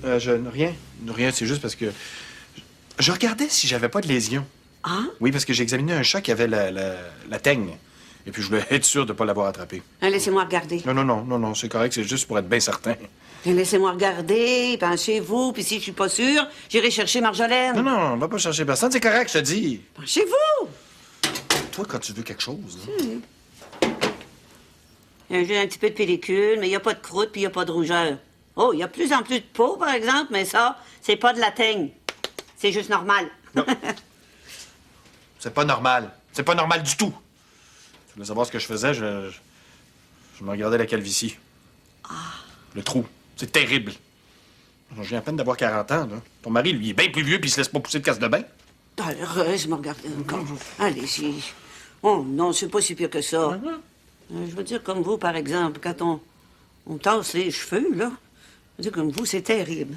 Rien. Rien, c'est juste parce que... Je regardais si j'avais pas de lésion. Ah? Oui, parce que j'ai examiné un chat qui avait la teigne. Et puis je voulais être sûr de pas l'avoir attrapé. Laissez-moi regarder. Non, c'est correct, c'est juste pour être bien certain. Laissez-moi regarder, penchez-vous, puis si je suis pas sûre, j'irai chercher Marjolaine. Non, on va pas chercher personne, c'est correct, je te dis. Penchez-vous! Toi, quand tu veux quelque chose, là... Il y a juste un petit peu de pellicule, mais il n'y a pas de croûte, puis il n'y a pas de rougeur. Oh, il y a de plus en plus de peau, par exemple, mais ça, c'est pas de la teigne. C'est juste normal. Non. C'est pas normal. C'est pas normal du tout. Tu voulais savoir ce que je faisais, je me regardais la calvitie. Le trou. C'est terrible. Je viens à peine d'avoir 40 ans, là. Ton mari, lui, est bien plus vieux, puis il se laisse pas pousser de casse de bain. Heureusement, regardez encore. Allez-y. Oh non, c'est pas si pire que ça. Je veux dire, comme vous, par exemple, quand on tasse les cheveux, là, je veux dire, comme vous, c'est terrible.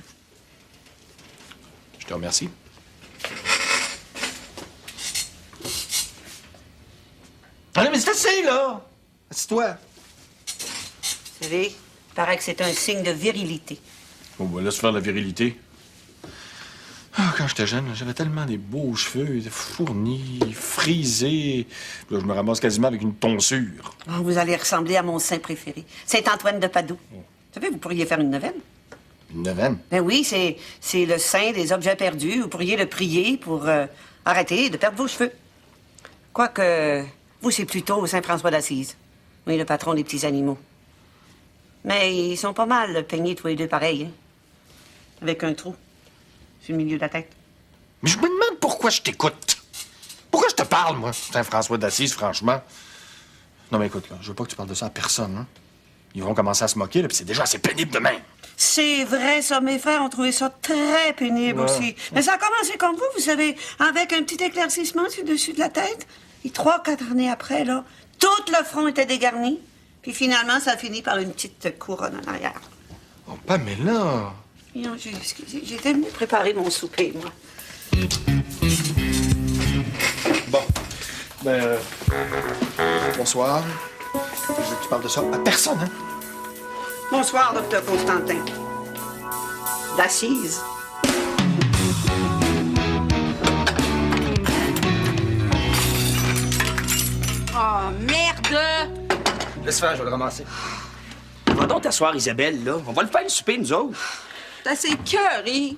Je te remercie. Allez, mais c'est assez, là! Assis-toi. Vous savez, il paraît que c'est un signe de virilité. Oh, ben laisse faire la virilité. Ah, quand j'étais jeune, j'avais tellement des beaux cheveux, fournis, frisés. Là, je me ramasse quasiment avec une tonsure. Oh, vous allez ressembler à mon saint préféré, Saint-Antoine de Padoue. Vous savez, vous pourriez faire une neuvaine. Une neuvaine? Ben oui, c'est le saint des objets perdus. Vous pourriez le prier pour arrêter de perdre vos cheveux. Quoique, vous, c'est plutôt Saint-François d'Assise. Oui, le patron des petits animaux. Mais ils sont pas mal peignés tous les deux pareils, hein? Avec un trou sur le milieu de la tête. Mais je me demande pourquoi je t'écoute. Pourquoi je te parle, moi, Saint-François d'Assise, franchement? Non, mais écoute, là, je veux pas que tu parles de ça à personne, hein? Ils vont commencer à se moquer, là, puis c'est déjà assez pénible de même. C'est vrai, ça. Mes frères ont trouvé ça très pénible aussi. Mais ça a commencé comme vous savez, avec un petit éclaircissement sur le dessus de la tête. Et 3-4 années après, là, tout le front était dégarni. Puis finalement, ça a fini par une petite couronne en arrière. Oh, Pamela! Non, j'étais venue préparer mon souper, moi. Bon. Ben, bonsoir. Je veux que tu parles de ça à personne, hein? Bonsoir, docteur Constantin. D'Assise. Oh, merde! Laisse faire, je vais le ramasser. Va donc t'asseoir, Isabelle, là. On va le faire le souper, nous autres. T'as assez cœuré.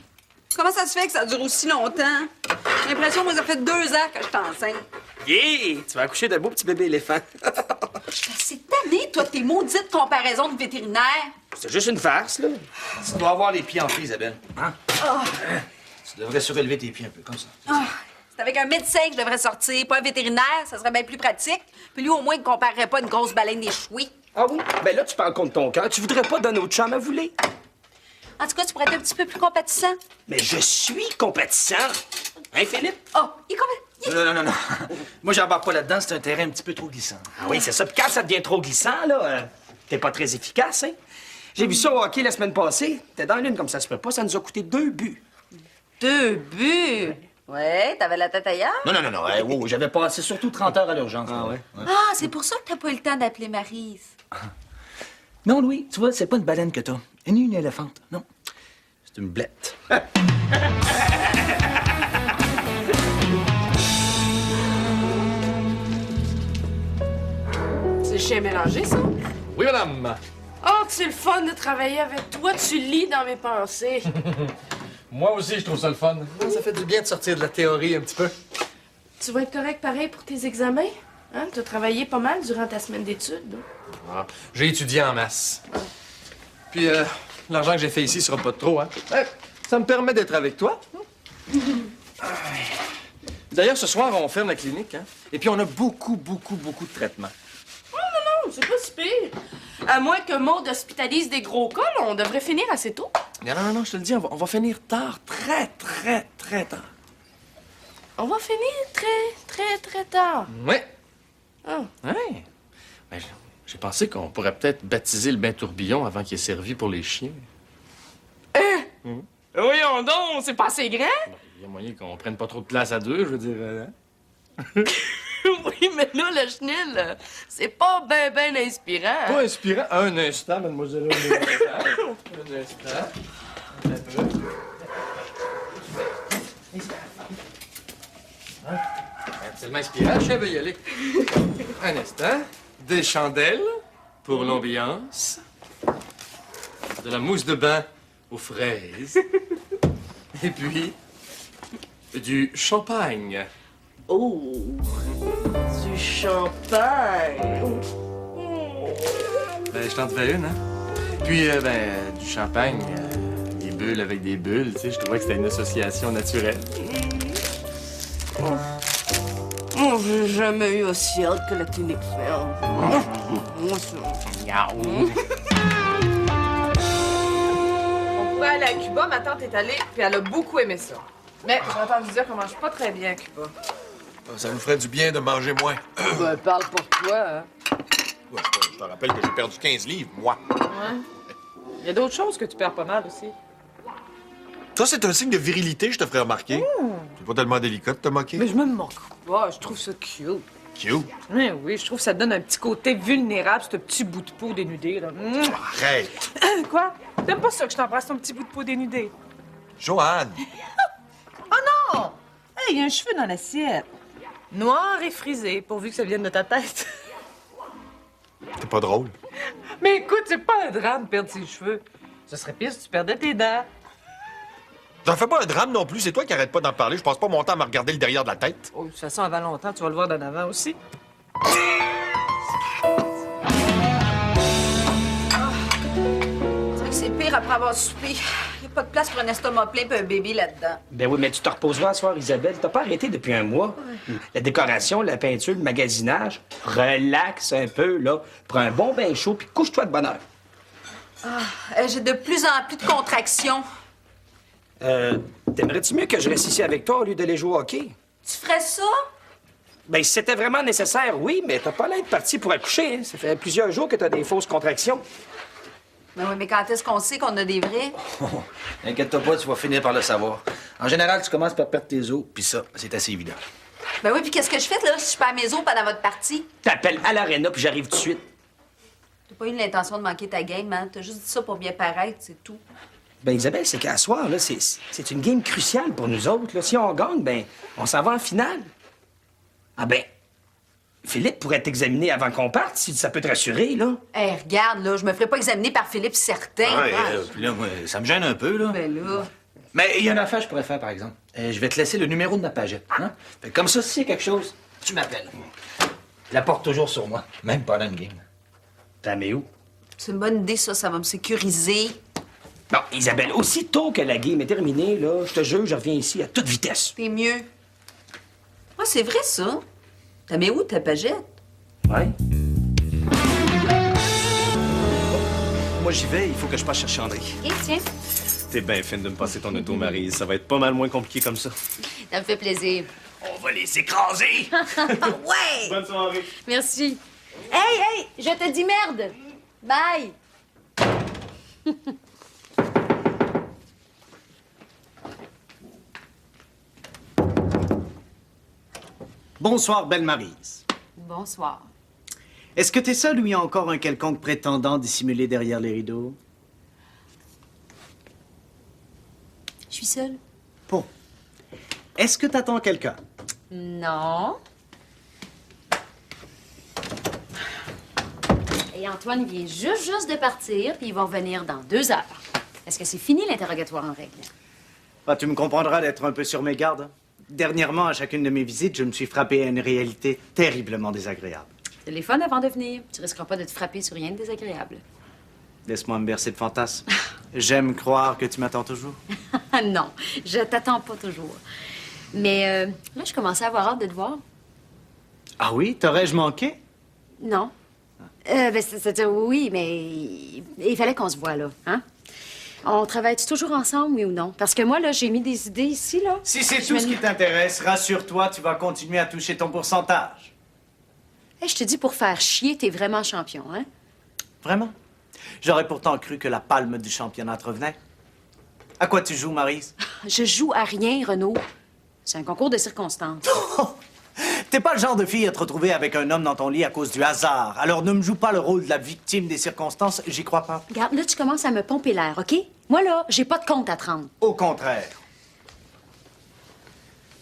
Comment ça se fait que ça dure aussi longtemps? J'ai l'impression que ça fait 2 ans que je suis enceinte. Yeah! Tu vas accoucher d'un beau petit bébé éléphant. Je suis assez tannée, toi, de tes maudites comparaisons de vétérinaire. C'est juste une farce, là. Tu dois avoir les pieds en feu, Isabelle. Hein? Tu devrais surélever tes pieds un peu, comme ça. C'est avec un médecin que je devrais sortir, pas un vétérinaire. Ça serait bien plus pratique. Puis lui, au moins, il ne comparerait pas une grosse baleine échouée. Ah oui? Ben là, tu parles contre ton cœur. Tu voudrais pas donner autre chambre à vouler? En tout cas, tu pourrais être un petit peu plus compatissant. Mais je suis compatissant. Hein, Philippe? Oh, il est compatissant. Non. Moi, j'embarque pas là-dedans. C'est un terrain un petit peu trop glissant. Ah oui, c'est ça. Puis quand ça devient trop glissant, là, t'es pas très efficace, hein? J'ai vu ça au hockey la semaine passée. T'es dans l'une comme ça se peut pas. Ça nous a coûté 2 buts. 2 buts? Ouais, t'avais la tête ailleurs? Non. Oh, j'avais passé surtout 30 heures à l'urgence. Ah ouais? Ah, c'est pour ça que t'as pas eu le temps d'appeler Maryse. Non, Louis, tu vois, c'est pas une baleine que t'as. Ni une éléphante. Non. C'est une blette. C'est le chien mélangé, ça? Oui, madame. Oh, que c'est le fun de travailler avec toi. Tu lis dans mes pensées. Moi aussi, je trouve ça le fun. Ça fait du bien de sortir de la théorie un petit peu. Tu vas être correct pareil pour tes examens? Hein? Tu as travaillé pas mal durant ta semaine d'études. là. Ah, j'ai étudié en masse. Puis, l'argent que j'ai fait ici sera pas de trop, hein? Ça me permet d'être avec toi. D'ailleurs, ce soir, on ferme la clinique, hein? Et puis, on a beaucoup de traitements. Non, c'est pas si pire. À moins que Maud hospitalise des gros cas, là, on devrait finir assez tôt. Non, je te le dis, on va finir tard. Très tard. On va finir très tard. Ouais. Ah. Ouais. Ben, j'ai pensé qu'on pourrait peut-être baptiser le bain tourbillon avant qu'il ait servi pour les chiens. Voyons donc, c'est pas assez grand. Il y a moyen qu'on prenne pas trop de place à deux, je veux dire. Hein? Oui, mais là, le chenil, c'est pas ben inspirant. Pas inspirant. Un instant, mademoiselle. Un instant. C'est inspirant, je vais y aller. Un instant. Des chandelles pour l'ambiance. De la mousse de bain aux fraises. Et puis, du champagne. Oh, du champagne. Ben, je t'en devais une, hein? Puis, du champagne, des bulles avec des bulles, tu sais, je trouvais que c'était une association naturelle. Oh, j'ai jamais eu aussi hâte que la clinique ferme. Moi, On pourrait aller à Cuba, ma tante est allée, puis elle a beaucoup aimé ça. Mais j'ai entendu dire qu'on mange pas très bien à Cuba. Ça nous ferait du bien de manger moins. Ben, parle pour toi, hein. Ouais, je te rappelle que j'ai perdu 15 livres, moi. Ouais. Il y a d'autres choses que tu perds pas mal aussi. Ça, c'est un signe de virilité, je te ferais remarquer. C'est pas tellement délicat de te moquer. Mais je me moque pas, je trouve ça cute. Cute. Mais oui, je trouve que ça te donne un petit côté vulnérable, ce petit bout de peau dénudé, là. Arrête. Quoi? T'aimes pas ça que je t'embrasse ton petit bout de peau dénudé? Joanne. Oh non! Hey, il y a un cheveu dans l'assiette. Noir et frisé, pourvu que ça vienne de ta tête. T'es pas drôle. Mais écoute, c'est pas un drame perdre ses cheveux. Ce serait pire si tu perdais tes dents. J'en fais pas un drame non plus, c'est toi qui arrête pas d'en parler. Je passe pas mon temps à me regarder le derrière de la tête. Oh, de toute façon, avant longtemps, tu vas le voir d'en avant aussi. C'est pire après avoir soupé. Il n'y a pas de place pour un estomac plein et un bébé là-dedans. Ben oui, mais tu te reposeras ce soir, Isabelle. T'as pas arrêté depuis un mois. La décoration, la peinture, le magasinage. Relaxe un peu, là. Prends un bon bain chaud, puis couche-toi de bonne heure. J'ai de plus en plus de contractions. T'aimerais-tu mieux que je reste ici avec toi au lieu d'aller jouer au hockey? Tu ferais ça? Ben, si c'était vraiment nécessaire, oui, mais t'as pas l'air de partir pour accoucher, hein. Ça fait plusieurs jours que t'as des fausses contractions. Ben oui, mais quand est-ce qu'on sait qu'on a des vrais? Inquiète-toi pas, tu vas finir par le savoir. En général, tu commences par perdre tes os, puis ça, c'est assez évident. Ben oui, puis qu'est-ce que je fais, là, si je perds mes os pendant votre partie? T'appelles à l'aréna, puis j'arrive tout de suite. T'as pas eu l'intention de manquer ta game, hein? T'as juste dit ça pour bien paraître, c'est tout. Ben, Isabelle, c'est qu'à soir, là, c'est une game cruciale pour nous autres, là. Si on gagne, ben, on s'en va en finale. Ah ben, Philippe pourrait t'examiner avant qu'on parte, si ça peut te rassurer, là. Hey, regarde, là, je me ferai pas examiner par Philippe certain. Puis là, moi, ça me gêne un peu, là. Ben là... Mais il y a une affaire que je pourrais faire, par exemple. Je vais te laisser le numéro de ma pagette, hein? Fait que comme ça, si y a quelque chose, tu m'appelles. Je la porte toujours sur moi, même pendant une game. T'as mis où? C'est une bonne idée, ça va me sécuriser. Bon, Isabelle, aussitôt que la game est terminée, là, je te jure, je reviens ici à toute vitesse. T'es mieux. Ah, c'est vrai, ça. T'as mis où ta pagette? Ouais? Moi, j'y vais, il faut que je passe chercher André. Et tiens, T'es bien fine de me passer ton auto, Maryse. Ça va être pas mal moins compliqué comme ça. ça me fait plaisir. On va les écraser! Ouais! Bonne soirée. Merci. Hey, je te dis merde! Bye! Bonsoir, belle Maryse. Bonsoir. Est-ce que t'es seule ou il y a encore un quelconque prétendant dissimulé derrière les rideaux? Je suis seule? Bon. Est-ce que t'attends quelqu'un? Non. Et Antoine vient juste de partir, puis il va revenir dans 2 heures. Est-ce que c'est fini l'interrogatoire en règle? Ah, tu me comprendras d'être un peu sur mes gardes. Dernièrement, à chacune de mes visites, je me suis frappé à une réalité terriblement désagréable. Téléphone avant de venir. Tu risqueras pas de te frapper sur rien de désagréable. Laisse-moi me bercer de fantasmes. J'aime croire que tu m'attends toujours. Non, je t'attends pas toujours. Mais là, je commençais à avoir hâte de te voir. Ah oui? T'aurais-je manqué? Non. C'est-à-dire, oui, mais il fallait qu'on se voit, là, hein? On travaille-tu toujours ensemble, oui ou non? Parce que moi, là, j'ai mis des idées ici, là. Si c'est tout ce qui t'intéresse, rassure-toi, tu vas continuer à toucher ton pourcentage. Hey, je te dis, pour faire chier, t'es vraiment champion, hein? Vraiment? J'aurais pourtant cru que la palme du championnat te revenait. À quoi tu joues, Maryse? Je joue à rien, Renaud. C'est un concours de circonstances. T'es pas le genre de fille à te retrouver avec un homme dans ton lit à cause du hasard. Alors ne me joue pas le rôle de la victime des circonstances, j'y crois pas. Regarde, là, tu commences à me pomper l'air, OK? Moi, là, j'ai pas de compte à te rendre. Au contraire.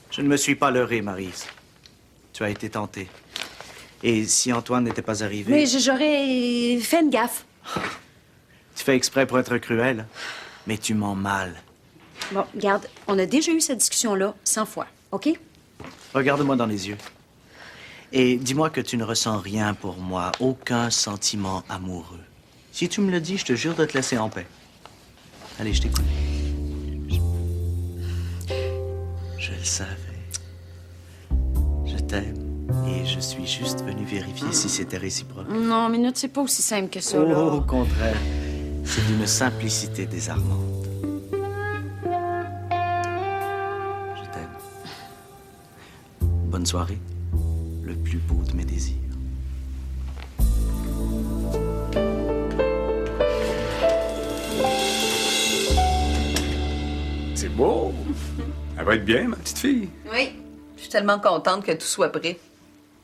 Je ne me suis pas leurré, Maryse. Tu as été tentée. Et si Antoine n'était pas arrivé... Mais j'aurais fait une gaffe. Tu fais exprès pour être cruel, mais tu mens mal. Bon, regarde, on a déjà eu cette discussion-là 100 fois, OK? Regarde-moi dans les yeux. Et dis-moi que tu ne ressens rien pour moi, aucun sentiment amoureux. Si tu me le dis, je te jure de te laisser en paix. Allez, je t'écoute. Je le savais. Je t'aime. Et je suis juste venu vérifier si c'était réciproque. Non, Minute, c'est pas aussi simple que ça, là. Au contraire. C'est d'une simplicité désarmante. Je t'aime. Bonne soirée. Le plus beau de mes désirs. C'est beau. Elle va être bien, ma petite fille. Oui. Je suis tellement contente que tout soit prêt.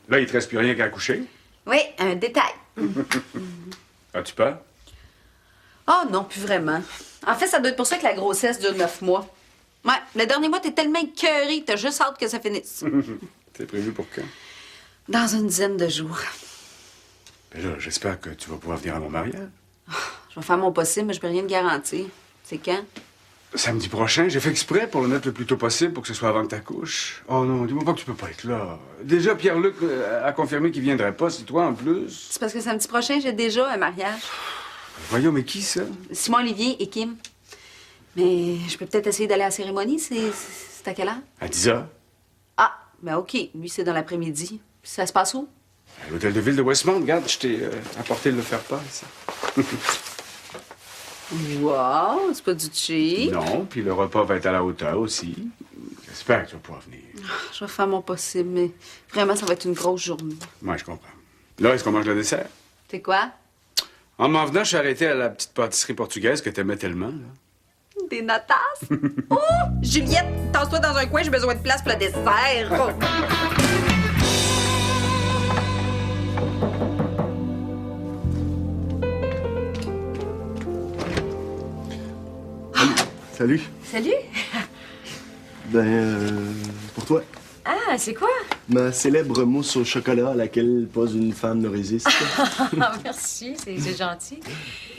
Là, il te reste plus rien qu'à coucher. Oui, un détail. As-tu peur? Oh non, plus vraiment. En fait, ça doit être pour ça que la grossesse dure 9 mois. Ouais, le dernier mois, t'es tellement écœurée, t'as juste hâte que ça finisse. C'est prévu pour quand? Dans une dizaine de jours. Ben là, j'espère que tu vas pouvoir venir à mon mariage. Je vais faire mon possible, mais je peux rien te garantir. C'est quand? Samedi prochain, j'ai fait exprès pour le mettre le plus tôt possible pour que ce soit avant que t'accouches. Oh non, dis-moi pas que tu peux pas être là. Déjà, Pierre-Luc a confirmé qu'il viendrait pas, c'est toi en plus. C'est parce que samedi prochain, j'ai déjà un mariage. Voyons, mais qui ça? Simon Olivier et Kim. Mais je peux peut-être essayer d'aller à la cérémonie. C'est à quelle heure? À 10 heures. Ah, ben OK. Lui, c'est dans l'après-midi. Puis ça se passe où? À l'hôtel de ville de Westmount. Regarde, je t'ai apporté le faire-part ici. Wow, c'est pas du cheap. Non, puis le repas va être à la hauteur aussi. J'espère que tu vas pouvoir venir. Je vais faire mon possible, mais vraiment, ça va être une grosse journée. Ouais, je comprends. Là, est-ce qu'on mange le dessert? C'est quoi? En m'en venant, je suis arrêté à la petite pâtisserie portugaise que t'aimais tellement, là. Des notasses? Oh! Juliette, tasse-toi dans un coin, j'ai besoin de place pour le dessert. Oh. Salut. Salut. Pour toi, Ah, c'est quoi? ma célèbre mousse au chocolat à laquelle pas une femme ne résiste. Merci, c'est gentil.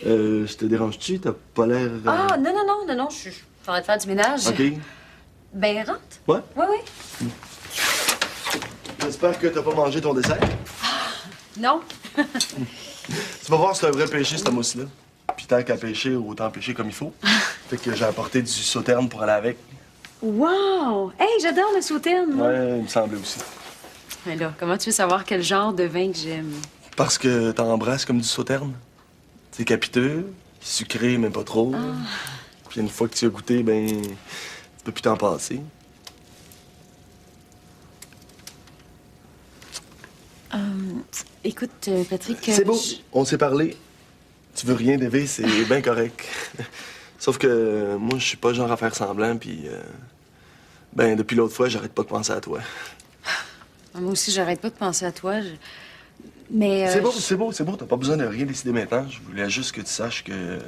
Je te dérange-tu? T'as pas l'air... Ah, non, je suis en train de faire du ménage. OK. Ben, rentre. Ouais? Oui. J'espère que t'as pas mangé ton dessert. Non. Tu vas voir, c'est un vrai péché, cette mousse-là. Puis tant qu'à pêcher, autant pêcher comme il faut. Fait que j'ai apporté du sauterne pour aller avec. Wow! Hey, j'adore le sauterne, moi. Ouais, il me semblait aussi. Mais là, comment tu veux savoir quel genre de vin que j'aime? Parce que t'embrasses comme du sauterne. C'est capiteux, sucré, mais pas trop. Puis une fois que tu as goûté, ben, tu peux plus t'en passer. Écoute, Patrick... C'est beau, on s'est parlé. Tu veux rien d'Évé, c'est bien correct. Sauf que moi, je suis pas genre à faire semblant, puis... ben, depuis l'autre fois, j'arrête pas de penser à toi. Moi aussi, j'arrête pas de penser à toi. Mais... C'est beau, t'as pas besoin de rien décider maintenant. Je voulais juste que tu saches que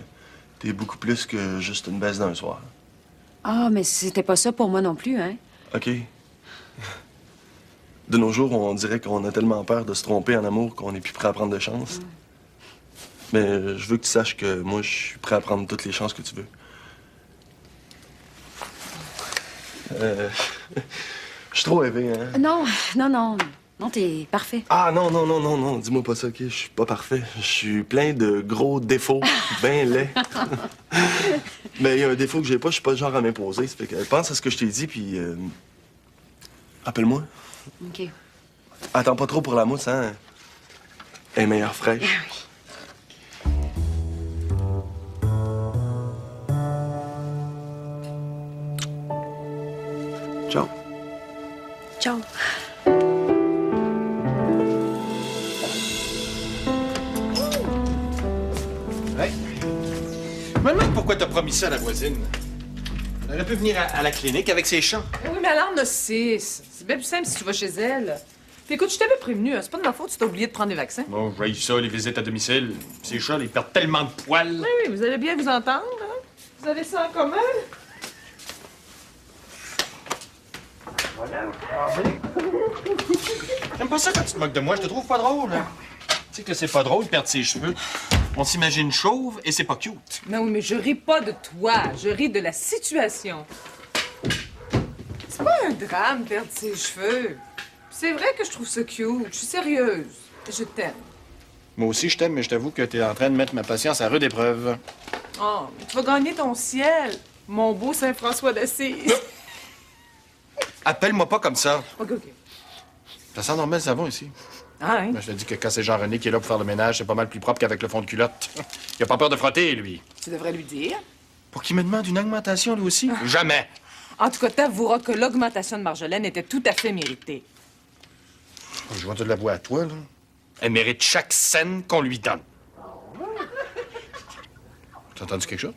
t'es beaucoup plus que juste une baisse d'un soir. Ah, mais c'était pas ça pour moi non plus, hein? OK. De nos jours, on dirait qu'on a tellement peur de se tromper en amour qu'on n'est plus prêt à prendre de chance. Mais je veux que tu saches que moi, je suis prêt à prendre toutes les chances que tu veux. Je suis trop rêvé, hein? Non, t'es parfait. Ah, non, dis-moi pas ça, OK? Je suis pas parfait. Je suis plein de gros défauts, ben laids. Mais il y a un défaut que j'ai pas, je suis pas le genre à m'imposer. Ça fait que pense à ce que je t'ai dit, puis... Appelle-moi. OK. Attends pas trop pour la mousse, hein? Elle est meilleure fraîche. Ciao. Ciao. Hey! Je me demande pourquoi t'as promis ça à la voisine. Elle aurait pu venir à la clinique avec ses chants. Oui, mais elle en a 6. C'est bien plus simple si tu vas chez elle. Puis écoute, je t'avais prévenu, hein, c'est pas de ma faute si t'as oublié de prendre les vaccins. Bon, j'haïs ça, les visites à domicile. Ces chats, ils perdent tellement de poils. Oui, oui, vous allez bien vous entendre, hein? Vous avez ça en commun? J'aime pas ça quand tu te moques de moi, je te trouve pas drôle. Hein? Tu sais que c'est pas drôle de perdre ses cheveux. On s'imagine chauve et c'est pas cute. Non, oui, mais je ris pas de toi, je ris de la situation. C'est pas un drame, perdre ses cheveux. C'est vrai que je trouve ça cute, je suis sérieuse. Je t'aime. Moi aussi, je t'aime, mais je t'avoue que t'es en train de mettre ma patience à rude épreuve. Oh, mais tu vas gagner ton ciel, mon beau Saint-François d'Assise. Appelle-moi pas comme ça. OK, OK. Ça sent normal le savon ici. Ah, hein? Je te dis que quand c'est Jean-René qui est là pour faire le ménage, c'est pas mal plus propre qu'avec le fond de culotte. Il a pas peur de frotter, lui. Tu devrais lui dire. Pour qu'il me demande une augmentation, lui aussi? Jamais. En tout cas, t'avoueras que l'augmentation de Marjolaine était tout à fait méritée. Je vais te l'avouer à toi, là. Elle mérite chaque scène qu'on lui donne. T'as entendu quelque chose?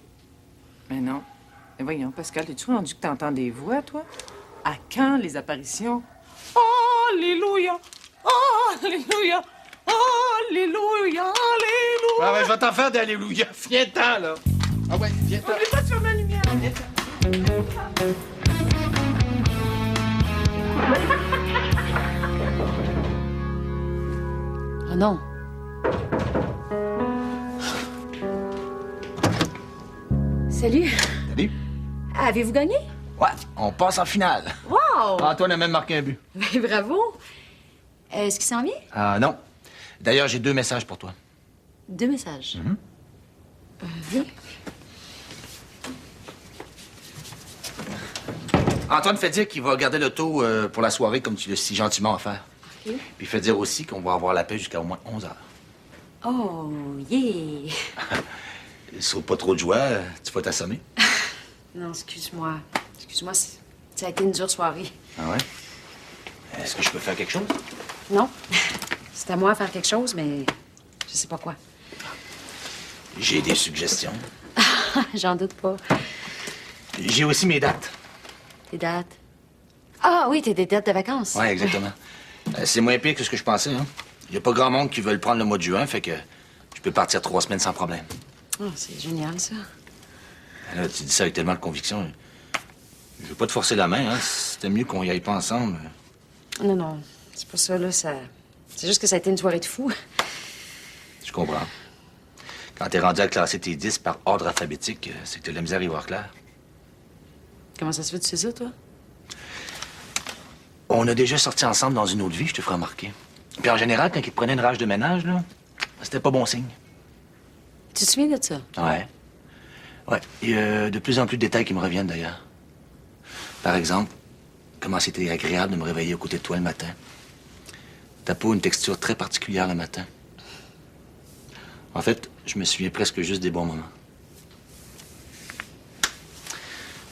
Mais non. Mais voyons, Pascal, es-tu rendu que t'entends des voix, toi? À quand les apparitions? Alléluia! Alléluia! Alléluia! Alléluia! Ah ouais, je vais t'en faire d'alléluia. Viens-t'en, là. Ah ouais, viens-t'en. Oublie pas de fermer la lumière. Oh non. Salut. Salut. Avez-vous gagné? Ouais, on passe en finale. Wow! Antoine a même marqué un but. Ben, bravo. Est-ce qu'il s'en vient? Ah non. D'ailleurs, j'ai 2 messages pour toi. 2 messages. Viens. Antoine fait dire qu'il va garder l'auto pour la soirée, comme tu l'as si gentiment offert. OK. Puis il fait dire aussi qu'on va avoir la paix jusqu'à au moins 11 heures. Oh, yeah! Sauf pas trop de joie, tu vas t'assommer. Non, excuse-moi. Excuse-moi, ça a été une dure soirée. Ah ouais? Est-ce que je peux faire quelque chose? Non. C'est à moi de faire quelque chose, mais je sais pas quoi. J'ai des suggestions. J'en doute pas. J'ai aussi mes dates. Tes dates? Ah oui, t'es des dates de vacances. Ouais, exactement. C'est moins pire que ce que je pensais, hein. Il y a pas grand monde qui veut le prendre le mois de juin, fait que je peux partir 3 semaines sans problème. Oh, c'est génial, ça. Là, tu dis ça avec tellement de conviction. Je veux pas te forcer la main, hein. C'était mieux qu'on y aille pas ensemble. Non, non, c'est pas ça, là. C'est juste que ça a été une soirée de fou. Je comprends. Quand t'es rendu à classer tes 10 par ordre alphabétique, c'est que t'as de la misère à y voir clair. Comment ça se fait, tu sais ça, toi? On a déjà sorti ensemble dans une autre vie, je te ferai remarquer. Puis en général, quand ils te prenaient une rage de ménage, là, c'était pas bon signe. Tu te souviens de ça? Ouais. Ouais. Il y a de plus en plus de détails qui me reviennent, d'ailleurs. Par exemple, comment c'était agréable de me réveiller aux côtés de toi le matin. Ta peau a une texture très particulière le matin. En fait, je me souviens presque juste des bons moments.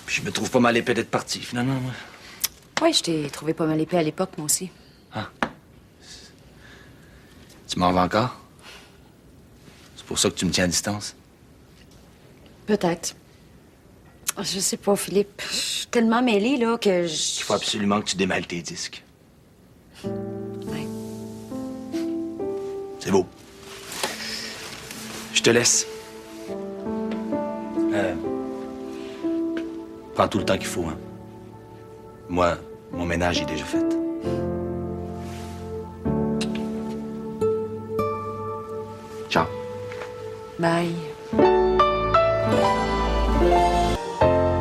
Puis je me trouve pas mal épais d'être parti, finalement, moi. Oui, je t'ai trouvé pas mal épais à l'époque, moi aussi. Ah. Tu m'en veux encore? C'est pour ça que tu me tiens à distance? Peut-être. Je sais pas, Philippe. Je suis tellement mêlée, là, que je... Il faut absolument que tu démêles tes disques. Ouais. C'est beau. Je te laisse. Prends tout le temps qu'il faut, hein. Moi, mon ménage est déjà fait. Ciao. Bye.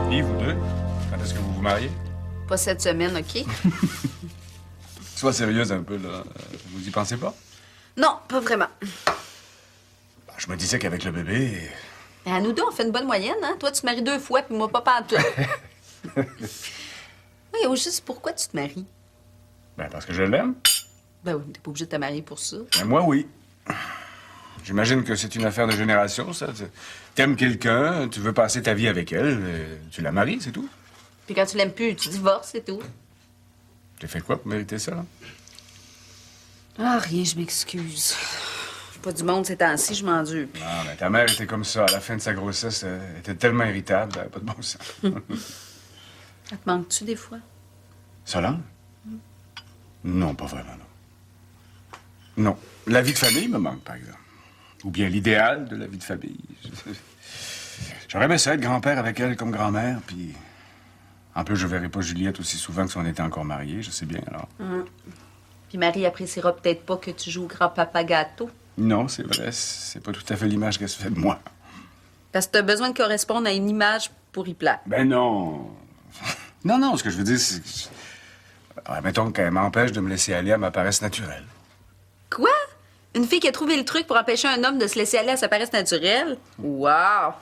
Et vous deux, quand est-ce que vous vous mariez? Pas cette semaine, OK? Sois sérieuse un peu, là. Vous y pensez pas? Non, pas vraiment. Ben, je me disais qu'avec le bébé... À nous deux, on fait une bonne moyenne, hein? Toi, tu te maries 2 fois, puis moi, pas pantoute. Oui, au juste, pourquoi tu te maries? Ben, parce que je l'aime. Ben oui, t'es pas obligé de te marier pour ça. Ben, moi, oui. J'imagine que c'est une affaire de génération, ça. T'aimes quelqu'un, tu veux passer ta vie avec elle, tu la maries, c'est tout. Puis quand tu l'aimes plus, tu divorces, c'est tout. T'as fait quoi pour mériter ça, là? Ah, rien, je m'excuse. Je suis pas du monde ces temps-ci, je m'endure. Non, mais ta mère était comme ça. À la fin de sa grossesse, elle était tellement irritable, elle avait pas de bon sens. Ça te manque-tu des fois? Solange? Non, pas vraiment, non. Non. La vie de famille me manque, par exemple. Ou bien l'idéal de la vie de famille. J'aurais aimé ça être grand-père avec elle comme grand-mère, puis... En plus, je verrai pas Juliette aussi souvent que si on était encore mariés, je sais bien, alors. Puis Marie appréciera peut-être pas que tu joues au grand-papa gâteau. Non, c'est vrai, c'est pas tout à fait l'image qu'elle se fait de moi. Parce que t'as besoin de correspondre à une image pour y plaire. Ben non. Non, ce que je veux dire, c'est... mettons qu'elle m'empêche de me laisser aller à ma paresse naturelle. Quoi? Une fille qui a trouvé le truc pour empêcher un homme de se laisser aller à sa paresse naturelle? Wow!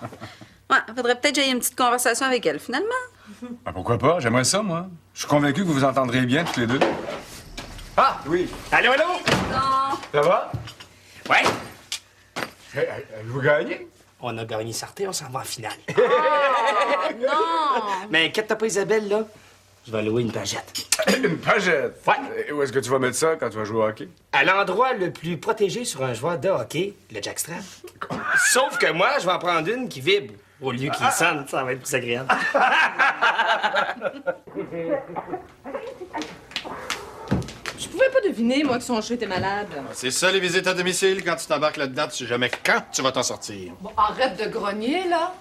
Ouais, faudrait peut-être que j'aille une petite conversation avec elle, finalement. Ben, pourquoi pas? J'aimerais ça, moi. Je suis convaincu que vous vous entendrez bien, toutes les deux. Ah, oui. Allô? Non. Ça va? Ouais. Vous gagnez? On a gagné certain, on s'en va en finale. Oh, non! Mais inquiète-toi pas, Isabelle, là. Je vais louer une pagette. Une pagette? Ouais. Et où est-ce que tu vas mettre ça quand tu vas jouer au hockey? À l'endroit le plus protégé sur un joueur de hockey, le jackstrap. Sauf que moi, je vais en prendre une qui vibre. Au lieu qu'il sonne, ça va être plus agréable. Je pouvais pas deviner, moi, que son chat était malade. C'est ça, les visites à domicile. Quand tu t'embarques là-dedans, tu sais jamais quand tu vas t'en sortir. Bon, arrête de grogner, là.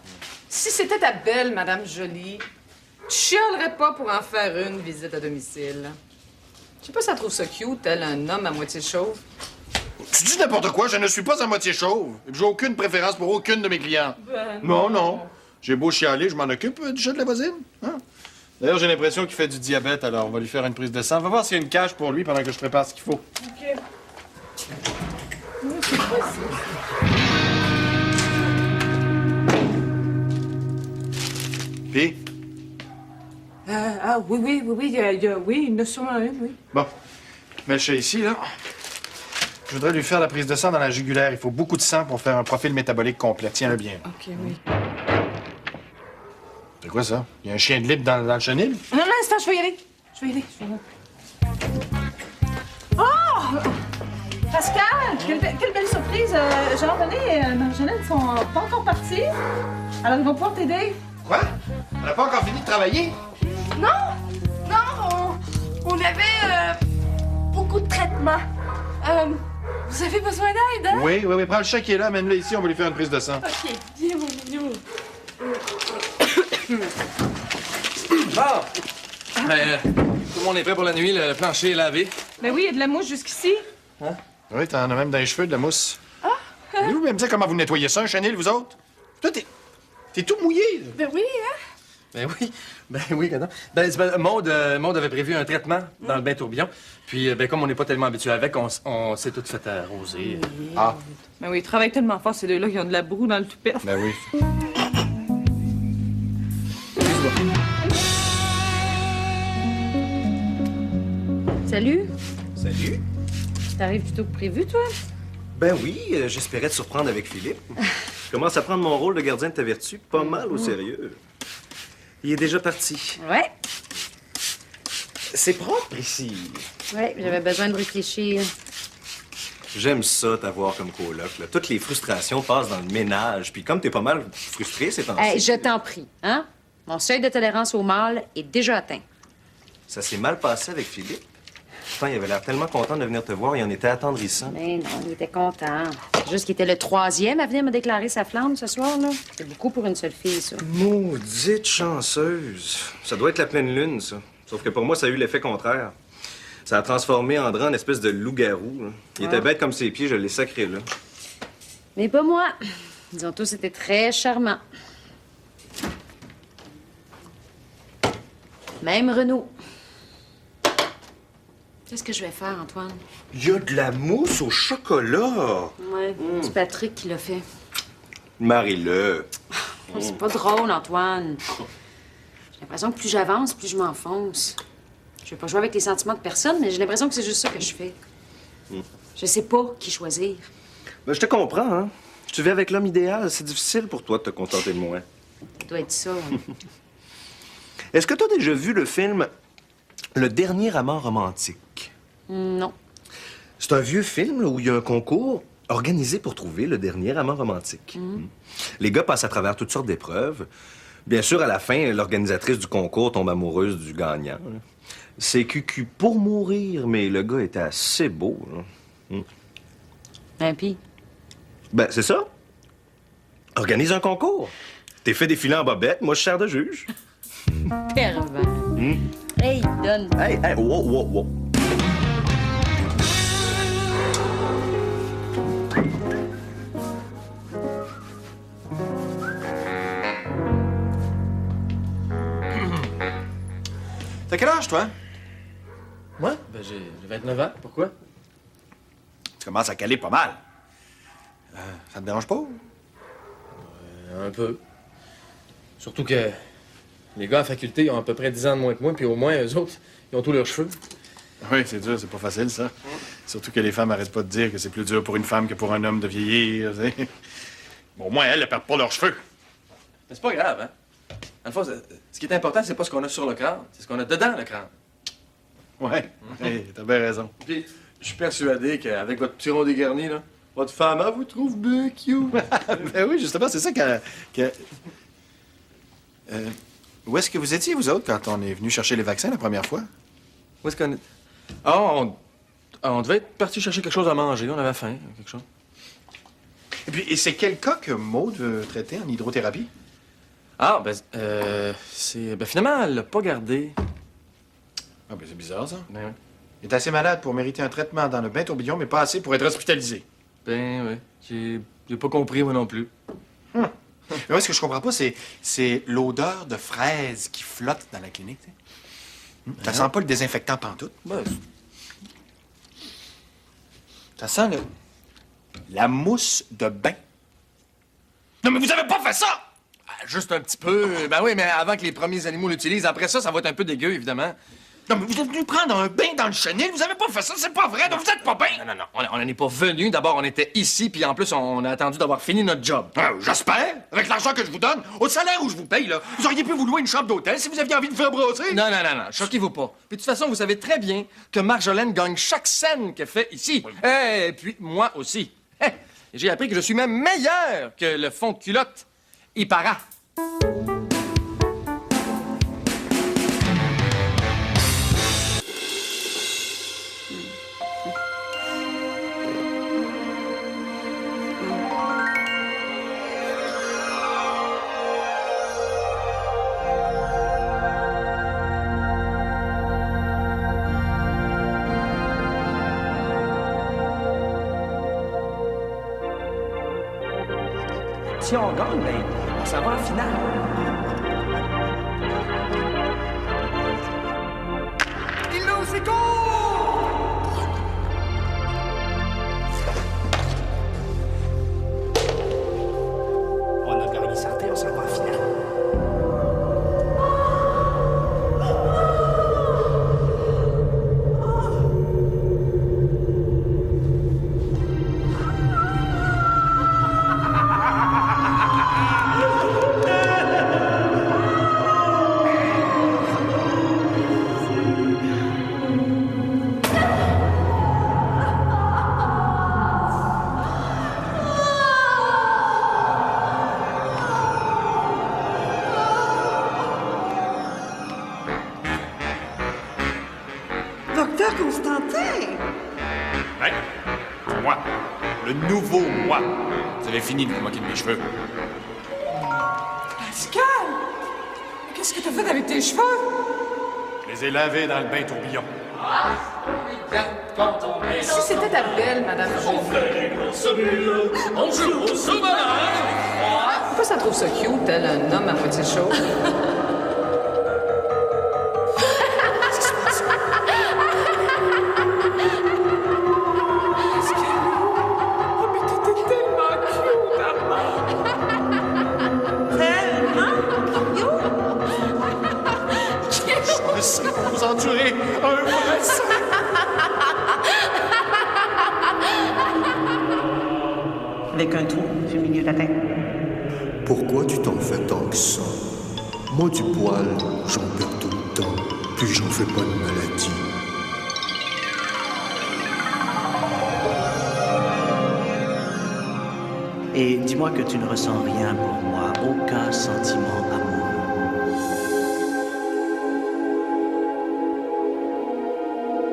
Si c'était ta belle, Madame Jolie, tu chialerais pas pour en faire une visite à domicile. Je sais pas si elle trouve ça cute, elle, un homme à moitié chauve. Tu dis n'importe quoi, je ne suis pas à moitié chauve. J'ai aucune préférence pour aucune de mes clients. Ben non. J'ai beau chialer, je m'en occupe du chat de la voisine. Hein? D'ailleurs, j'ai l'impression qu'il fait du diabète, alors on va lui faire une prise de sang. On va voir s'il y a une cage pour lui pendant que je prépare ce qu'il faut. OK. Puis? Oui, il y en a sûrement une, oui. Bon. Mets le chat ici, là. Je voudrais lui faire la prise de sang dans la jugulaire. Il faut beaucoup de sang pour faire un profil métabolique complet. Tiens-le bien. OK, oui. C'est quoi ça? Il y a un chien de libre dans le chenil? Non, instant, je vais y aller. Oh! Pascal, quelle belle surprise. Jean-René et Marie-Jeannette sont pas encore partis. Alors, ils vont pouvoir t'aider. Quoi? On n'a pas encore fini de travailler? Non, on avait beaucoup de traitements. Vous avez besoin d'aide, hein? Oui. Prends le chat qui est là, amène-le ici, on va lui faire une prise de sang. OK, viens, mon minou. Bon. Ben, tout le monde est prêt pour la nuit, le plancher est lavé. Ben oui, il y a de la mousse jusqu'ici. Hein? Oui, t'en as même dans les cheveux de la mousse. Vous me dire comment vous nettoyez ça, un chenil, vous autres? Toi, t'es tout mouillé. Là. Ben oui, hein? Ben oui, non. Maude avait prévu un traitement dans le bain tourbillon. Puis, comme on n'est pas tellement habitué avec, on s'est tout fait arroser. Ah. Ben oui, ils travaillent tellement fort, ces deux-là, qui ont de la broue dans le toupet. Ben oui. Salut. Salut. T'arrives plutôt que prévu, toi? Ben oui, j'espérais te surprendre avec Philippe. Je commence à prendre mon rôle de gardien de ta vertu pas mal au sérieux. Il est déjà parti. Ouais. C'est propre ici. Ouais, j'avais besoin de réfléchir. J'aime ça, t'avoir comme coloc. Là. Toutes les frustrations passent dans le ménage. Puis comme t'es pas mal frustré ces temps-ci... Hey, je t'en prie, hein? Mon seuil de tolérance au mal est déjà atteint. Ça s'est mal passé avec Philippe. Pourtant, il avait l'air tellement content de venir te voir, il en était attendrissant. Mais non, il était content. C'est juste qu'il était le 3e à venir me déclarer sa flamme ce soir, là. C'est beaucoup pour une seule fille, ça. Maudite chanceuse. Ça doit être la pleine lune, ça. Sauf que pour moi, ça a eu l'effet contraire. Ça a transformé André en espèce de loup-garou. Là. Il était bête comme ses pieds, je l'ai sacré là. Mais pas moi. Ils ont tous été très charmants. Même Renaud. Qu'est-ce que je vais faire, Antoine? Il y a de la mousse au chocolat. Ouais, c'est Patrick qui l'a fait. Marie-le. Oh, c'est pas drôle, Antoine. J'ai l'impression que plus j'avance, plus je m'enfonce. Je vais pas jouer avec les sentiments de personne, mais j'ai l'impression que c'est juste ça que je fais. Je sais pas qui choisir. Ben, je te comprends, hein. Tu vis avec l'homme idéal, c'est difficile pour toi de te contenter de moi. Ça doit être ça. Est-ce que tu as déjà vu le film Le Dernier Amant Romantique? Non. C'est un vieux film là, où il y a un concours organisé pour trouver le dernier amant romantique. Les gars passent à travers toutes sortes d'épreuves. Bien sûr, à la fin, l'organisatrice du concours tombe amoureuse du gagnant. C'est cucu pour mourir, mais le gars était assez beau. Là. Ben, pis? Ben, c'est ça. Organise un concours. T'es fait défiler en bobette, moi je sers de juge. Pervers. Hey, donne. Hey, wow. T'as quel âge, toi? Moi? Ben, j'ai 29 ans. Pourquoi? Tu commences à caler pas mal. Ça te dérange pas? Un peu. Surtout que les gars à la faculté ils ont à peu près 10 ans de moins que moi, puis au moins, eux autres, ils ont tous leurs cheveux. Oui, c'est dur, c'est pas facile, ça. Surtout que les femmes arrêtent pas de dire que c'est plus dur pour une femme que pour un homme de vieillir, tu sais. Bon, au moins, elles perdent pas leurs cheveux. Mais c'est pas grave, hein? Dans le fond, ce qui est important, c'est pas ce qu'on a sur le crâne, c'est ce qu'on a dedans le crâne. Ouais, hey, t'as bien raison. Puis, je suis persuadé qu'avec votre petit rond dégarni, là, votre femme, elle vous trouve bien cute. Ben oui, justement, c'est ça où est-ce que vous étiez, vous autres, quand on est venu chercher les vaccins la première fois? Où est-ce qu'on est? Ah, on devait être parti chercher quelque chose à manger. On avait faim, quelque chose. Et c'est quel cas que Maude veut traiter en hydrothérapie? Ah, finalement, elle l'a pas gardé. Ah, ben c'est bizarre, ça. Ben oui. Il est assez malade pour mériter un traitement dans le bain tourbillon, mais pas assez pour être hospitalisé. Ben oui. J'ai pas compris, moi non plus. Mais moi, ce que je comprends pas, c'est l'odeur de fraise qui flotte dans la clinique, tu sais. Ça sent pas le désinfectant pantoute. Ben, ça sent la mousse de bain. Non, mais vous avez pas fait ça! juste un petit peu. Ben oui, mais avant que les premiers animaux l'utilisent. Après ça, ça va être un peu dégueu, évidemment. Non, mais vous êtes venu prendre un bain dans le chenil. Vous avez pas fait ça, c'est pas vrai. Donc vous êtes pas bien. Non. On n'en est pas venu. D'abord, on était ici, puis en plus, on a attendu d'avoir fini notre job. J'espère. Avec l'argent que je vous donne, au salaire où je vous paye, là, vous auriez pu vous louer une chambre d'hôtel si vous aviez envie de faire brosser. Non. Choquez-vous pas. Puis de toute façon, vous savez très bien que Marjolaine gagne chaque scène qu'elle fait ici. Et puis moi aussi. J'ai appris que je suis même meilleur que le fond de culotte Ipara. Si on gagne, ben, on s'en va en finale. Il nous est On a gagné certain, on s'en va en finale. Docteur Constantin! Ouais, c'est moi. Le nouveau moi. Vous avez fini de vous moquer de mes cheveux. Pascal! Qu'est-ce que t'as fait avec tes cheveux? Je les ai lavés dans le bain tourbillon. Si c'était ta belle, Madame On joue au sous-marin! Pourquoi ça trouve ça cute, tel un homme à moitié chaud? Je sais qu'on vous endurer un vrai sang. Avec un trou sur le milieu de la tête. Pourquoi tu t'en fais tant que ça? Moi, du poil, j'en perds tout le temps, puis j'en fais pas de maladie. Et dis-moi que tu ne ressens rien pour moi, aucun sentiment amoureux.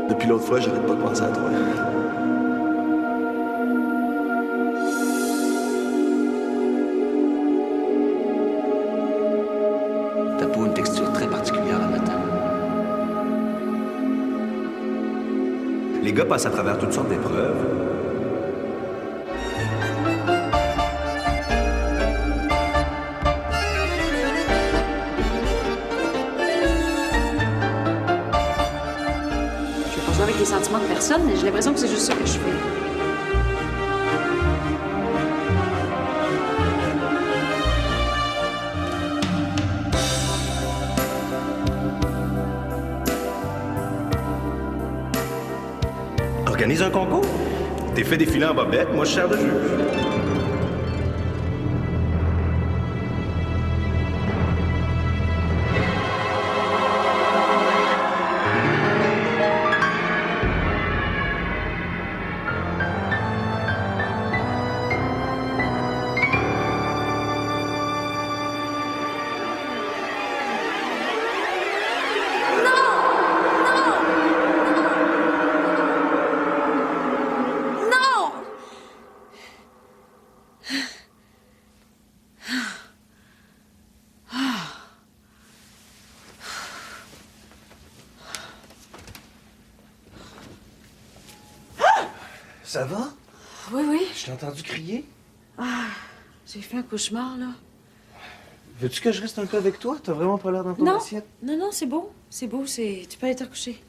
Depuis l'autre fois, j'arrête pas de penser à toi. gars passent à travers toutes sortes d'épreuves. Je vais pas jouer avec les sentiments de personne, mais j'ai l'impression que c'est juste ça que je fais. Organise un concours? T'es fait défiler en bobette, moi je sers de juge. Ça va? Oui, oui. Je t'ai entendu crier. Ah, j'ai fait un cauchemar, là. Veux-tu que je reste un peu avec toi? T'as vraiment pas l'air dans ton Non, assiette? non, c'est beau. C'est beau, c'est... Tu peux aller te recoucher.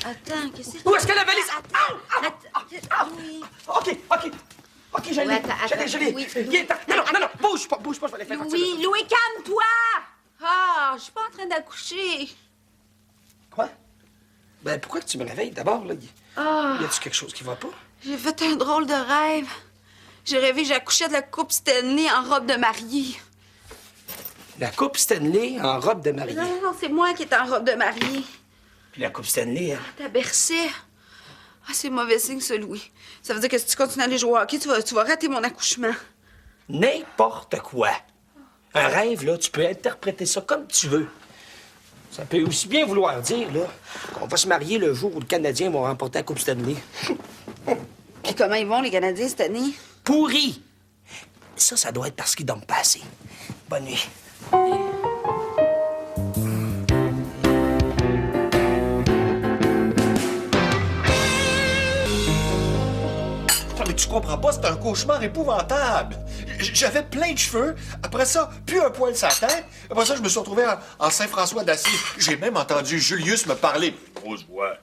Attends, qu'est-ce que... Où est-ce que la valise? OK, je l'ai. Ouais, attends, Je l'ai. oui, Viens, non, bouge pas, je vais les faire partir. Louis, Louis, calme-toi! Ah, je suis pas en train d'accoucher. Quoi? Ben, pourquoi que tu me réveilles d'abord, là? Ah. Y a-tu quelque chose qui va pas? J'ai fait un drôle de rêve. J'ai rêvé que j'accouchais de la coupe Stanley en robe de mariée. La coupe Stanley en robe de mariée. Non, c'est moi qui est en robe de mariée. Puis la coupe Stanley, hein? T'as bercé. Ah, c'est mauvais signe, ça, Louis. Ça veut dire que si tu continues à aller jouer au hockey, tu vas rater mon accouchement. N'importe quoi. Un rêve, là, tu peux interpréter ça comme tu veux. Ça peut aussi bien vouloir dire, là, qu'on va se marier le jour où les Canadiens vont remporter la coupe Stanley. Puis comment ils vont, les Canadiens, cette année? Pourri! Ça doit être parce qu'ils dorment pas assez. Bonne nuit. Non, mais tu comprends pas, c'est un cauchemar épouvantable. J'avais plein de cheveux. Après ça, plus un poil sur la tête. Après ça, je me suis retrouvé en Saint-François d'Assise. J'ai même entendu Julius me parler. Grosse voix.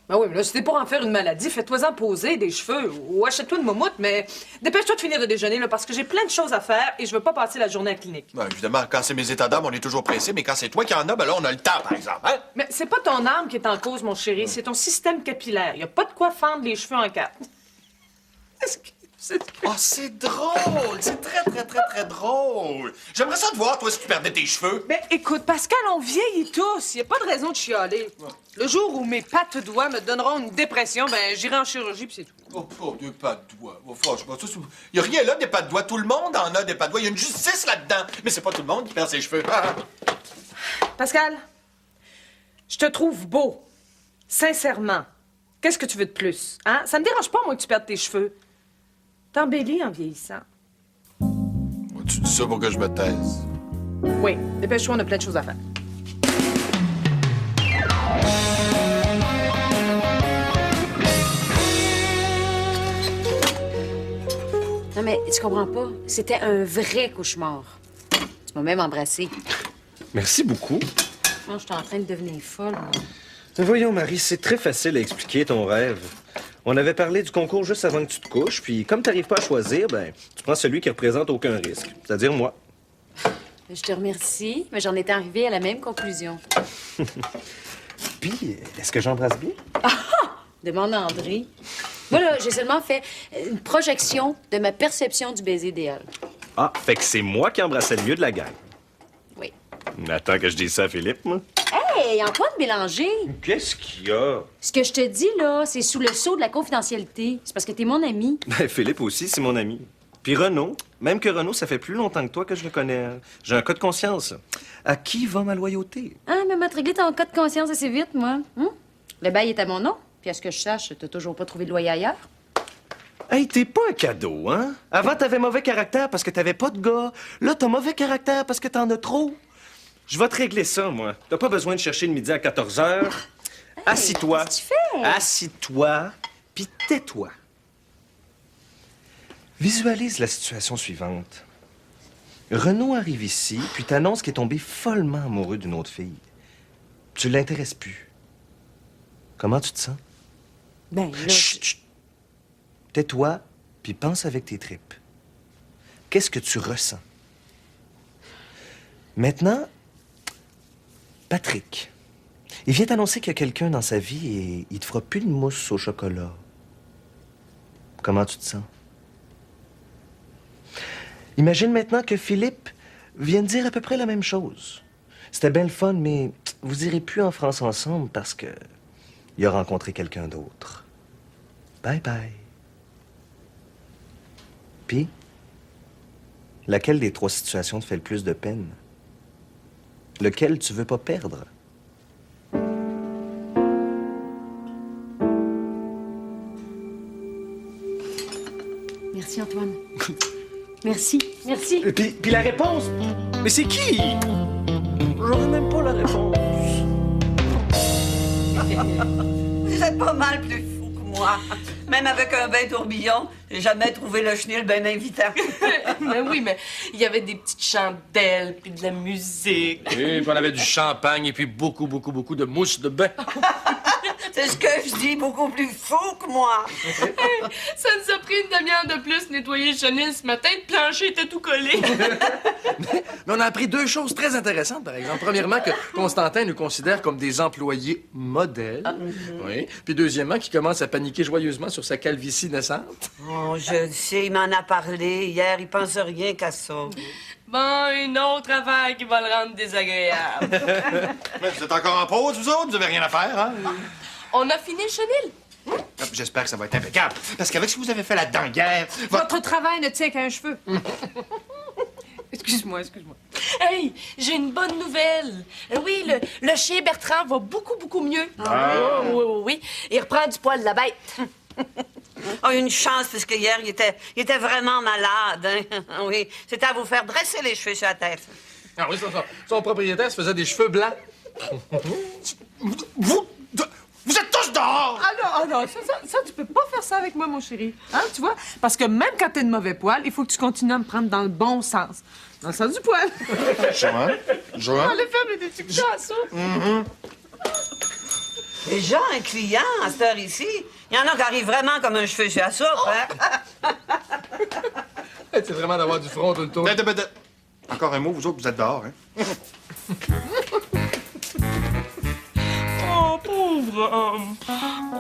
Ben oui, mais là, si t'es pour en faire une maladie, fais-toi-en poser des cheveux ou achète-toi une moumoute, mais dépêche-toi de finir de déjeuner, là, parce que j'ai plein de choses à faire et je veux pas passer la journée à la clinique. Ben, évidemment, quand c'est mes états d'âme, on est toujours pressé, mais quand c'est toi qui en as, ben là, on a le temps, par exemple, hein? Mais c'est pas ton âme qui est en cause, mon chéri, c'est ton système capillaire. Y a pas de quoi fendre les cheveux en quatre. Oh, c'est drôle! C'est très drôle! J'aimerais ça te voir, toi, si tu perdais tes cheveux. Mais écoute, Pascal, on vieillit tous. Y a pas de raison de chialer. Le jour où mes pattes doigts me donneront une dépression, ben j'irai en chirurgie puis c'est tout. Oh, des pas de doigts. Oh, franchement, ça, y a rien là, des pas de doigts. Tout le monde en a des pas de doigts. Y a une justice là-dedans. Mais c'est pas tout le monde qui perd ses cheveux. Pascal, je te trouve beau. Sincèrement. Qu'est-ce que tu veux de plus? Hein? Ça me dérange pas, moi, que tu perdes tes cheveux. T'embellis en vieillissant. Tu dis ça pour que je me taise. Oui, dépêche-toi, on a plein de choses à faire. Non, mais tu comprends pas. C'était un vrai cauchemar. Tu m'as même embrassé. Merci beaucoup. Non, j'étais en train de devenir folle, moi. Voyons, Marie, c'est très facile à expliquer ton rêve. On avait parlé du concours juste avant que tu te couches, puis comme t'arrives pas à choisir, ben, tu prends celui qui représente aucun risque, c'est-à-dire moi. Je te remercie, mais j'en étais arrivée à la même conclusion. Puis, est-ce que j'embrasse bien? demande André. Moi, là, j'ai seulement fait une projection de ma perception du baiser idéal. Ah, fait que c'est moi qui embrassais le mieux de la gang. Oui. Attends que je dise ça à Philippe, moi. Hey, Antoine Bélanger! Qu'est-ce qu'il y a? Ce que je te dis, là, c'est sous le sceau de la confidentialité. C'est parce que t'es mon ami. Ben, Philippe aussi, c'est mon ami. Puis Renaud, même que Renaud, ça fait plus longtemps que toi que je le connais. J'ai un cas de conscience. À qui va ma loyauté? Ah, mais m'a réglé ton cas de conscience assez vite, moi. Le bail est à mon nom. Puis à ce que je sache, t'as toujours pas trouvé de loyer ailleurs. Hey, t'es pas un cadeau, hein? Avant, t'avais mauvais caractère parce que t'avais pas de gars. Là, t'as mauvais caractère parce que t'en as trop. Je vais te régler ça, moi. T'as pas besoin de chercher le midi à 14 h. Hey, assis-toi. Qu'est-ce que tu fais? Assis-toi, puis tais-toi. Visualise la situation suivante. Renaud arrive ici, puis t'annonce qu'il est tombé follement amoureux d'une autre fille. Tu l'intéresses plus. Comment tu te sens? Ben, là... Chut, chut. Tais-toi, puis pense avec tes tripes. Qu'est-ce que tu ressens? Maintenant, Patrick. Il vient t'annoncer qu'il y a quelqu'un dans sa vie et il te fera plus de mousse au chocolat. Comment tu te sens? Imagine maintenant que Philippe vient de dire à peu près la même chose. C'était bien le fun, mais vous irez plus en France ensemble parce que il a rencontré quelqu'un d'autre. Bye bye. Puis, laquelle des 3 situations te fait le plus de peine? Lequel tu veux pas perdre? Merci, Antoine. Merci. Merci. Puis la réponse? Mais c'est qui? J'aurais même pas la réponse. Vous êtes pas mal plus fou que moi. Même avec un bain tourbillon, j'ai jamais trouvé le chenil bien invitant. Mais oui, mais il y avait des petites chandelles, puis de la musique. Oui, puis on avait du champagne et puis beaucoup de mousse de bain. C'est ce que je dis, beaucoup plus fou que moi. Ça nous a pris une demi-heure de plus nettoyer le chenil ce matin. Le plancher était tout collé. Mais on a appris 2 choses très intéressantes, par exemple. Premièrement, que Constantin nous considère comme des employés modèles. Oui. Puis deuxièmement, qu'il commence à paniquer joyeusement sur sa calvitie naissante. Oh, je le sais, il m'en a parlé hier. Il pense rien qu'à ça. Bon, une autre affaire qui va le rendre désagréable. Mais vous êtes encore en pause, vous autres? Vous avez rien à faire, hein? On a fini le chenil. J'espère que ça va être impeccable. Parce qu'avec ce que vous avez fait là-dedans hier... Votre travail ne tient qu'un cheveu. Excuse-moi. Hey, j'ai une bonne nouvelle. Oui, le chien Bertrand va beaucoup mieux. Ah. Oui. Il reprend du poil de la bête. Oh, une chance, parce que hier, il était vraiment malade. Hein? Oui, c'était à vous faire dresser les cheveux sur la tête. Ah oui, son propriétaire se faisait des cheveux blancs. Vous êtes tous dehors! Ah non, ça, tu peux pas faire ça avec moi, mon chéri. Hein, tu vois? Parce que même quand t'es de mauvais poil, il faut que tu continues à me prendre dans le bon sens. Dans le sens du poil. Joanne? Les femmes étaient-tu que ça? Déjà, un client à cette heure ici, il y en a qui arrivent vraiment comme un cheveu sur la soupe, hein? C'est vraiment d'avoir du front tout le tour. Encore un mot, vous autres, vous êtes dehors, hein? Oh, pauvre homme.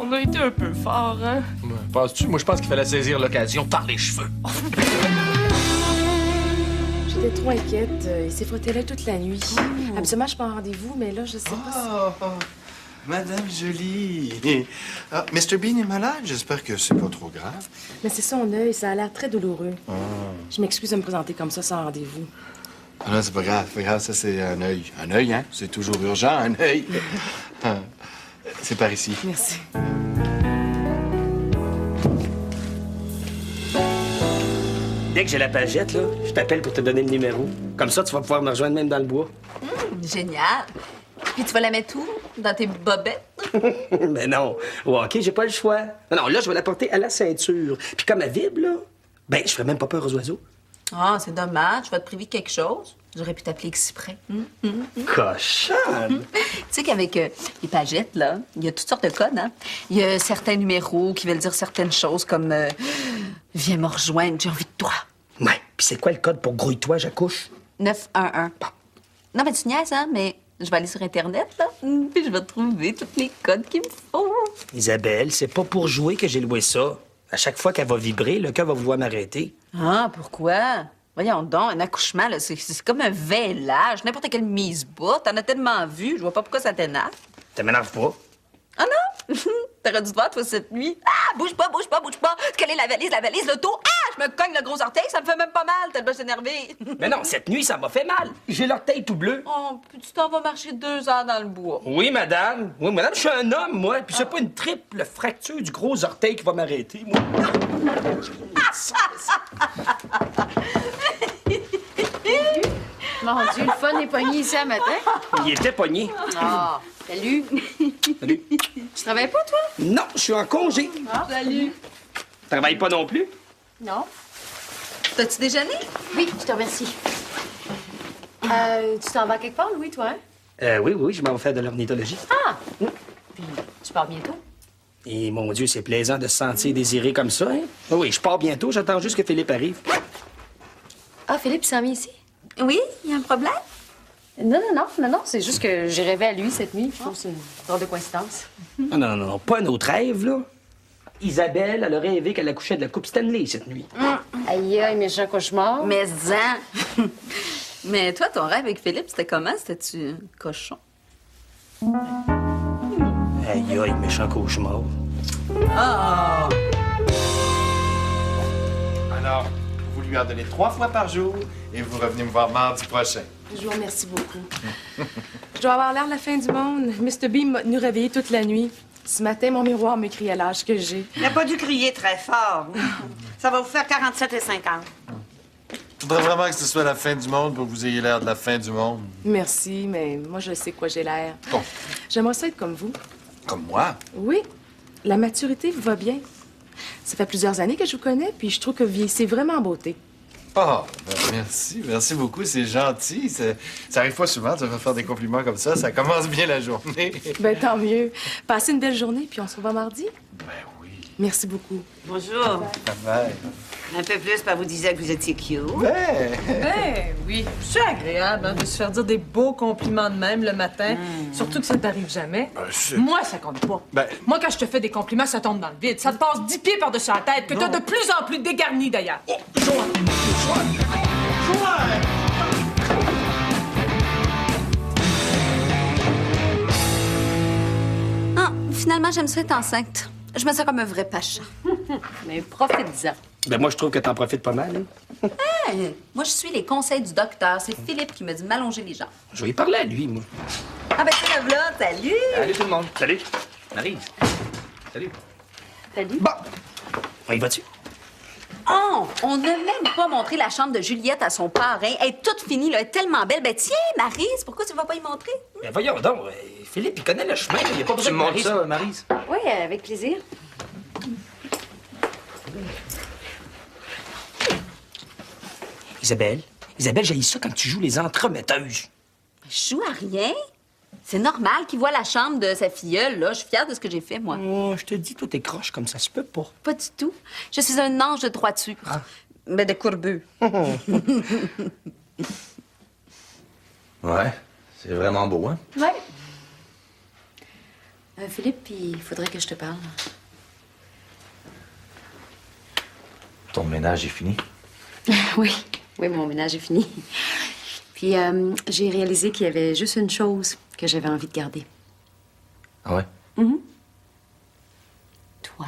On a été un peu fort, hein? Penses-tu? Moi, je pense qu'il fallait saisir l'occasion par les cheveux. J'étais trop inquiète. Il s'est frotté là toute la nuit. Habituellement, je suis pas en rendez-vous, mais là, je sais pas Madame Jolie. Ah, Mr. Bean est malade? J'espère que c'est pas trop grave. Mais c'est son œil, ça a l'air très douloureux. Je m'excuse de me présenter comme ça sans rendez-vous. Ah non, c'est pas grave, ça c'est un œil. Un œil, hein? C'est toujours urgent, un œil. C'est par ici. Merci. Dès que j'ai la pagette, là, je t'appelle pour te donner le numéro. Comme ça, tu vas pouvoir me rejoindre même dans le bois. Génial. Puis tu vas la mettre où? Dans tes bobettes? Mais non, au hockey, j'ai pas le choix. Non, là, je vais la porter à la ceinture. Puis comme elle vibre, là, ben, je ferais même pas peur aux oiseaux. Ah, c'est dommage. Je vais te priver de quelque chose. J'aurais pu t'appeler exprès. Cochonne! Tu sais qu'avec les pagettes, là, il y a toutes sortes de codes, hein? Il y a certains numéros qui veulent dire certaines choses comme viens me rejoindre, j'ai envie de toi. Ouais, puis c'est quoi le code pour grouille-toi, j'accouche? 911. Non, mais tu niaises, hein? Mais Je vais aller sur Internet, là, puis je vais trouver tous les codes qu'il me faut. Isabelle, c'est pas pour jouer que j'ai loué ça. À chaque fois qu'elle va vibrer, le cœur va vouloir m'arrêter. Ah, pourquoi? Voyons donc, un accouchement, là, c'est comme un vêlage, n'importe quelle mise-bas. T'en as tellement vu, je vois pas pourquoi ça t'énerve. Ça m'énerve pas. Ah non? T'aurais dû te voir, toi, cette nuit. Ah, bouge pas, bouge pas, bouge pas. Quelle est la valise, l'auto? Ah, je me cogne le gros orteil, ça me fait même pas mal, tellement je suis énervée. Mais non, cette nuit, ça m'a fait mal. J'ai l'orteil tout bleu. Oh, puis tu t'en vas marcher 2 heures dans le bois. Oui, madame. Oui, madame, je suis un homme, moi. Puis c'est pas une triple fracture du gros orteil qui va m'arrêter, moi. Mon Dieu, le fun est pogné ici à matin. Il était pogné. Ah, salut. Salut. Tu travailles pas, toi? Non, je suis en congé. Ah, salut. Travaille pas non plus? Non. T'as-tu déjeuné? Oui, je te remercie. Tu t'en vas quelque part, Louis, toi, hein? Oui, je m'en vais faire de l'ornithologie. Ah! Puis, tu pars bientôt? Et mon Dieu, c'est plaisant de se sentir désiré comme ça, hein? Oui, je pars bientôt. J'attends juste que Philippe arrive. Ah, Philippe s'en vient ici? Oui, il y a un problème? Non, c'est juste que j'ai rêvé à lui cette nuit. Je trouve que c'est une drôle de coïncidence. Non, pas un autre rêve, là. Isabelle, elle a rêvé qu'elle accouchait de la Coupe Stanley cette nuit. Aïe, méchant cauchemar. Mais Mais toi, ton rêve avec Philippe, c'était comment? C'était-tu un cochon? Aïe, méchant cauchemar. Ah! Alors, vous lui en donnez 3 fois par jour et vous revenez me voir mardi prochain. Je vous remercie beaucoup. Je dois avoir l'air de la fin du monde. Mr. B m'a tenu réveillée toute la nuit. Ce matin, mon miroir me crie à l'âge que j'ai. Il n'a pas dû crier très fort. Ça va vous faire 47 et 50. Je voudrais vraiment que ce soit la fin du monde pour que vous ayez l'air de la fin du monde. Merci, mais moi, je sais quoi j'ai l'air. Bon. J'aimerais ça être comme vous. Comme moi? Oui. La maturité vous va bien. Ça fait plusieurs années que je vous connais, puis je trouve que vous vieillissez vraiment en beauté. Oh, ben merci beaucoup, c'est gentil. Ça arrive pas souvent de me faire des compliments comme ça. Ça commence bien la journée. Ben tant mieux. Passez une belle journée, puis on se revoit mardi. Ben oui. Merci beaucoup. Bonjour. Bye. Un peu plus, pas vous disait que vous étiez cute. Ben oui, c'est agréable hein, de se faire dire des beaux compliments de même le matin. Surtout que ça t'arrive jamais. Moi, ça compte pas. Moi, quand je te fais des compliments, ça tombe dans le vide. Ça te passe 10 pieds par-dessus la tête, que t'as de plus en plus dégarni d'ailleurs. Oh, Joanne! Ah, finalement, j'aime ça être enceinte. Je me sens comme un vrai pacha. Mais profite-en. Ben moi, je trouve que t'en profites pas mal. Hein? Hey, moi, je suis les conseils du docteur. C'est Philippe qui me dit m'allonger les jambes. Je vais y parler à lui, moi. Ah ben, c'est le là, salut! Salut tout le monde. Salut. Marie. Salut. Salut. Bon. On y va-tu? Oh, on n'a même pas montré la chambre de Juliette à son parrain. Elle est toute finie, là, elle est tellement belle. Ben tiens, Maryse, pourquoi tu vas pas y montrer? Ben voyons donc, Philippe, il connaît le chemin. Il n'y a pas besoin de montres ça, Maryse? Oui, avec plaisir. Isabelle, j'haïs ça quand tu joues les entremetteuses. Je joue à rien. C'est normal qu'il voit la chambre de sa filleule, là. Je suis fière de ce que j'ai fait, moi. Oh, je te dis, toi, t'es croche comme ça se peut pas. Pas du tout. Je suis un ange de droiture. Mais de courbeux. Ouais, c'est vraiment beau, hein? Ouais. Philippe, il faudrait que je te parle. Ton ménage est fini. Oui, mon ménage est fini. Puis j'ai réalisé qu'il y avait juste une chose que j'avais envie de garder. Ah ouais? Toi.